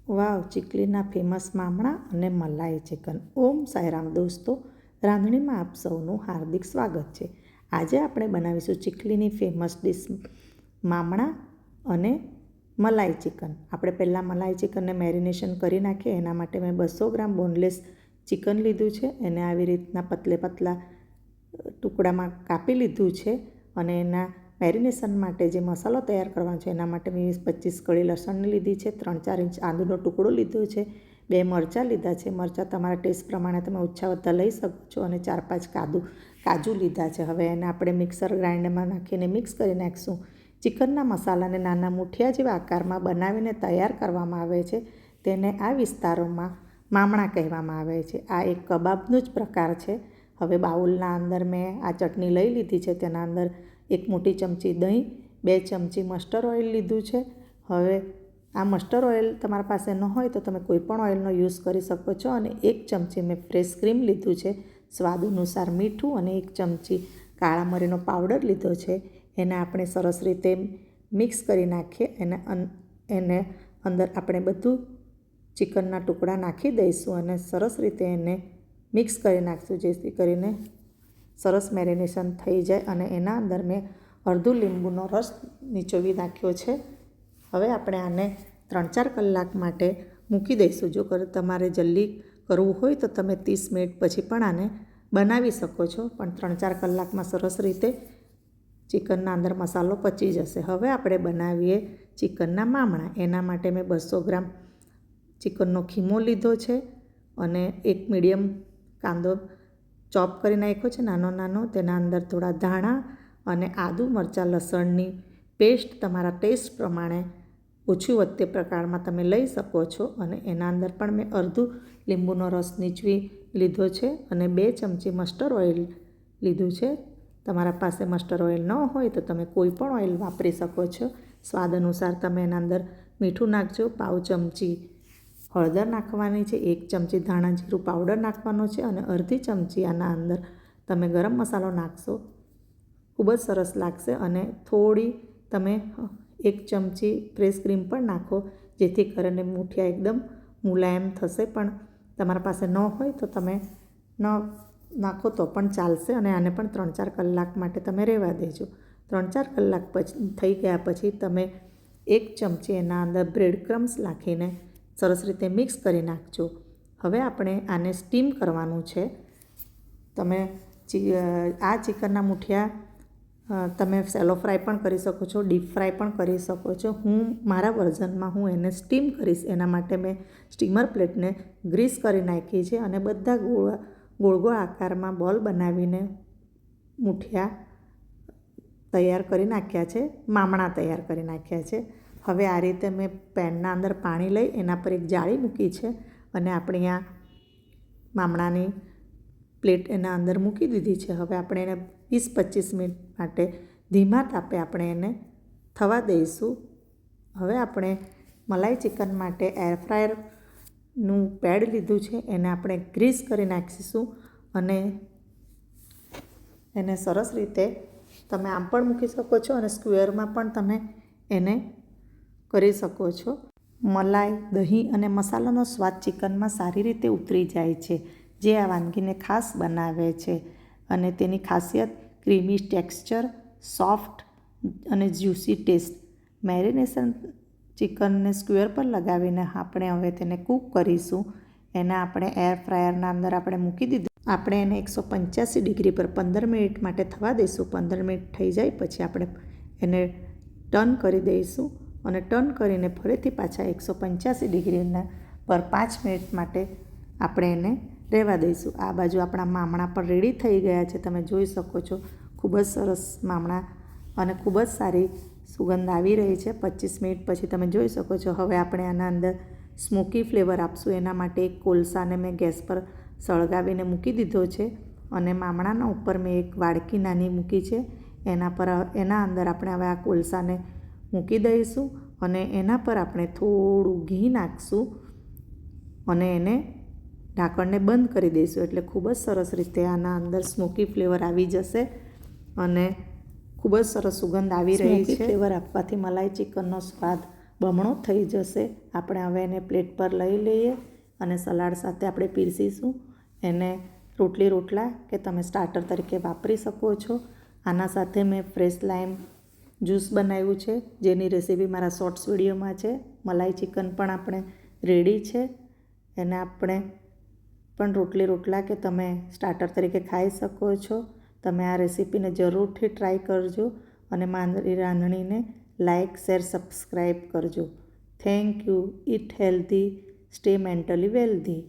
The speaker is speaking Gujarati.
વાવ, ચીખલીના ફેમસ મામણા અને મલાઈ ચિકન. ઓમ સાંઈરામ દોસ્તો, રાંધણીમાં આપ સૌનું હાર્દિક સ્વાગત છે. આજે આપણે બનાવીશું ચીખલીની ફેમસ ડિશ મામણા અને મલાઈ ચિકન. આપણે પહેલાં મલાઈ ચિકનને મેરિનેશન કરી નાખીએ. એના માટે મેં 200 ગ્રામ બોનલેસ ચિકન લીધું છે. એને આવી રીતના પતલા ટુકડામાં કાપી લીધું છે અને એના મેરિનેશન માટે જે મસાલો તૈયાર કરવાનો છે એના માટે મેં 25 કળી લસણની લીધી છે, 3-4 ઇંચ આદુનો ટુકડો લીધો છે, 2 મરચાં લીધા છે. મરચાં તમારા ટેસ્ટ પ્રમાણે તમે ઓછા વધતા લઈ શકો છો અને 4-5 કાજુ લીધા છે. હવે એને આપણે મિક્સર ગ્રાઇન્ડરમાં નાખીને મિક્સ કરી નાખીશું. ચિકનના મસાલાને નાના મુઠિયા જેવા આકારમાં બનાવીને તૈયાર કરવામાં આવે છે. તેને આ વિસ્તારોમાં મામણા કહેવામાં આવે છે. આ એક કબાબનો જ પ્રકાર છે. હવે બાઉલના અંદર મેં આ ચટણી લઈ લીધી છે. તેના અંદર 1 મોટી ચમચી દહીં, 2 ચમચી મસ્ટર્ડ ઓઇલ લીધું છે. હવે આ મસ્ટર્ડ ઓઇલ તમારા પાસે ન હોય તો તમે કોઈ પણ ઓઇલનો યુઝ કરી શકો છો. અને 1 ચમચી મેં ફ્રેશ ક્રીમ લીધું છે, સ્વાદ અનુસાર મીઠું અને 1 ચમચી કાળા મરીનો પાવડર લીધો છે. એને આપણે સરસ રીતે મિક્સ કરી નાખીએ. એને અંદર આપણે બધું ચિકનના ટુકડા નાખી દઈશું અને સરસ રીતે એને મિક્સ કરી નાખીશું, જેથી કરીને સરસ મેરિનેશન થઈ જાય. અને એના અંદર મેં અડધું લીંબુનો રસ નીચોવી નાખ્યો છે. હવે આપણે આને 3-4 કલાક માટે મૂકી દઈશું. જો તમારે જલ્દી કરવું હોય તો તમે 30 મિનિટ પછી પણ આને બનાવી શકો છો, પણ 3-4 કલાકમાં સરસ રીતે ચિકનના અંદર મસાલો પચી જશે. હવે આપણે બનાવીએ ચિકનના મામણા. એના માટે મેં 200 ગ્રામ ચિકનનો ખીમો લીધો છે અને 1 મીડિયમ કાંદો ચોપ કરી નાખ્યો છે નાનો. તેના અંદર થોડા ધાણા અને આદુ, મરચાં, લસણની પેસ્ટ તમારા ટેસ્ટ પ્રમાણે ઓછું વધતે પ્રકારમાં તમે લઈ શકો છો. અને એના અંદર પણ મેં અડધું લીંબુનો રસ નીચવી લીધો છે અને 2 ચમચી મસ્ટર્ડ ઓઇલ લીધું છે. તમારા પાસે મસ્ટર્ડ ઓઇલ ન હોય તો તમે કોઈ પણ ઓઇલ વાપરી શકો છો. સ્વાદ અનુસાર તમે એના અંદર મીઠું નાખજો. 1/2 ચમચી હળદર નાખવાની છે, 1 ચમચી ધાણા જીરું પાવડર નાખવાનો છે અને અડધી ચમચી આના અંદર તમે ગરમ મસાલો નાખશો, ખૂબ જ સરસ લાગશે. અને થોડી તમે 1 ચમચી ફ્રેશ ક્રીમ પણ નાખો, જેથી કરીને મુઠિયા એકદમ મુલાયમ થશે. પણ તમારા પાસે ન હોય તો તમે ન નાખો તો પણ ચાલશે. અને આને પણ 3-4 કલાક માટે તમે રહેવા દેજો. 3-4 કલાક પછી થઈ ગયા પછી તમે 1 ચમચી એના અંદર બ્રેડ ક્રમ્સ નાખીને સરસ રીતે મિક્સ કરી નાખજો. હવે આપણે આને સ્ટીમ કરવાનું છે. તમે આ ચિકનના મુઠિયા તમે સેલો ફ્રાય પણ કરી શકો છો, ડીપ ફ્રાય પણ કરી શકો છો. મારા વર્ઝનમાં હું એને સ્ટીમ કરીશ. એના માટે મેં સ્ટીમર પ્લેટને ગ્રીસ કરી નાખી છે અને બધા ગોળ આકારમાં બોલ બનાવીને મુઠિયા તૈયાર કરી નાખ્યા છે, મામણા તૈયાર કરી નાખ્યા છે. હવે આ રીતે મેં પેનના અંદર પાણી લઈ એના પર એક જાળી મૂકી છે અને આપણી આ મામણાની પ્લેટ એના અંદર મૂકી દીધી છે. હવે આપણે એને 20-25 મિનિટ માટે ધીમા તાપે આપણે એને થવા દઈશું. હવે આપણે મલાઈ ચિકન માટે એર ફ્રાયરનું પેડ લીધું છે, એને આપણે ગ્રીસ કરી નાખીશું. અને એને સરસ રીતે તમે આમ પણ મૂકી શકો છો અને સ્ક્વેરમાં પણ તમે એને કરી શકો છો. મલાઈ, દહીં અને મસાલાનો સ્વાદ ચિકનમાં સારી રીતે ઉતરી જાય છે, જે આ વાનગીને ખાસ બનાવે છે. અને તેની ખાસિયત ક્રીમી ટેક્સચર, સોફ્ટ અને જ્યુસી ટેસ્ટ. મેરિનેશન ચિકનને સ્ક્વેર પર લગાવીને આપણે હવે તેને કૂક કરીશું. એને આપણે એર ફ્રાયરના અંદર આપણે મૂકી દીધું. આપણે એને 185 ડિગ્રી પર 15 મિનિટ માટે થવા દઈશું. 15 મિનિટ થઈ જાય પછી આપણે એને ટર્ન કરી દઈશું અને ટર્ન કરીને ફરીથી પાછા 185 ડિગ્રીના પર 5 મિનિટ માટે આપણે એને રહેવા દઈશું. આ બાજુ આપણા મામણા પણ રેડી થઈ ગયા છે. તમે જોઈ શકો છો, ખૂબ જ સરસ મામણા અને ખૂબ જ સારી સુગંધ આવી રહી છે. 25 મિનિટ પછી તમે જોઈ શકો છો. હવે આપણે આના અંદર સ્મોકી ફ્લેવર આપશું. એના માટે એક કોલસાને મેં ગેસ પર સળગાવીને મૂકી દીધો છે અને મામણાના ઉપર મેં એક વાડકી નાની મૂકી છે. એના અંદર આપણે હવે આ કોલસાને મૂકી દઈશું અને એના પર આપણે થોડું ઘી નાખશું અને એને ઢાંકણને બંધ કરી દઈશું. એટલે ખૂબ જ સરસ રીતે આના અંદર સ્મોકી ફ્લેવર આવી જશે અને ખૂબ જ સરસ સુગંધ આવી રહી છે. ફ્લેવર આપવાથી મલાઈ ચિકનનો સ્વાદ બમણો થઈ જશે. આપણે હવે એને પ્લેટ પર લઈ લઈએ અને સલાડ સાથે આપણે પીરસીશું. એને રોટલા કે તમે સ્ટાર્ટર તરીકે વાપરી શકો છો. આના સાથે મેં ફ્રેશ લાઈમ જ્યુસ બનાવ્યું છે, જેની રેસીપી મારા શોર્ટ્સ વિડીયોમાં છે. મલાઈ ચિકન પણ આપણે રેડી છે. એને આપણે પણ રોટલા કે તમે સ્ટાર્ટર તરીકે ખાઈ શકો છો. તમે આ રેસીપીને જરૂરથી ટ્રાય કરજો અને મારી રાંધણીને લાઇક, શેર, સબસ્ક્રાઈબ કરજો. Thank you. Eat healthy, stay mentally wealthy.